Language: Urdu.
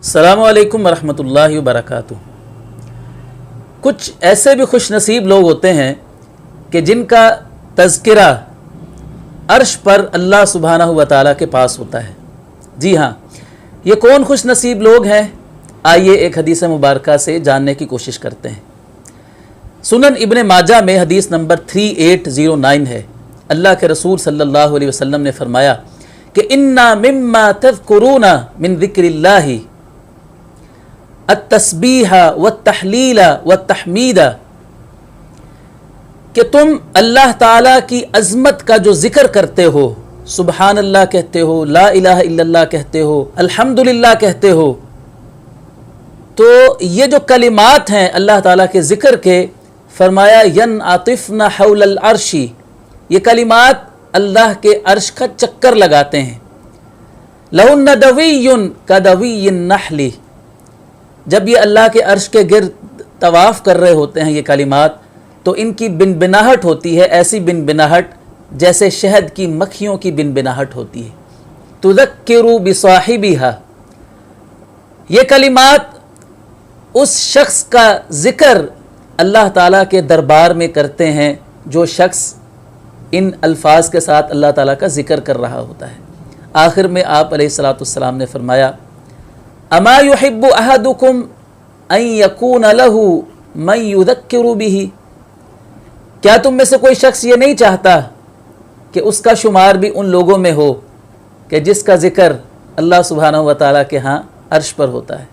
السلام علیکم ورحمۃ اللہ وبرکاتہ۔ کچھ ایسے بھی خوش نصیب لوگ ہوتے ہیں کہ جن کا تذکرہ عرش پر اللہ سبحانہ و تعالیٰ کے پاس ہوتا ہے۔ جی ہاں، یہ کون خوش نصیب لوگ ہیں؟ آئیے ایک حدیث مبارکہ سے جاننے کی کوشش کرتے ہیں۔ سنن ابن ماجہ میں حدیث نمبر 3809 ہے۔ اللہ کے رسول صلی اللہ علیہ وسلم نے فرمایا کہ اِنَّا مِمَّا تَذْكُرُونَ مِن ذِكْرِ اللَّهِ التسبیح والتحلیل والتحمید، کہ تم اللہ تعالیٰ کی عظمت کا جو ذکر کرتے ہو، سبحان اللہ کہتے ہو، لا الہ الا اللہ کہتے ہو، الحمدللہ کہتے ہو، تو یہ جو کلمات ہیں اللہ تعالیٰ کے ذکر کے، فرمایا ینعطفن حول العرش، یہ کلمات اللہ کے عرش کا چکر لگاتے ہیں۔ لہن دوی کدوی النحل، جب یہ اللہ کے عرش کے گرد طواف کر رہے ہوتے ہیں یہ کلمات، تو ان کی بنبناہٹ ہوتی ہے ایسی بنبناہٹ جیسے شہد کی مکھیوں کی بنبناہٹ ہوتی ہے۔ تذکر بصاحبہا، یہ کلمات اس شخص کا ذکر اللہ تعالیٰ کے دربار میں کرتے ہیں جو شخص ان الفاظ کے ساتھ اللہ تعالیٰ کا ذکر کر رہا ہوتا ہے۔ آخر میں آپ علیہ الصلوۃ والسلام نے فرمایا اما یحب احدکم ان یکون لہ من یذکر بہ، کیا تم میں سے کوئی شخص یہ نہیں چاہتا کہ اس کا شمار بھی ان لوگوں میں ہو کہ جس کا ذکر اللہ سبحانہ و تعالیٰ کے ہاں عرش پر ہوتا ہے۔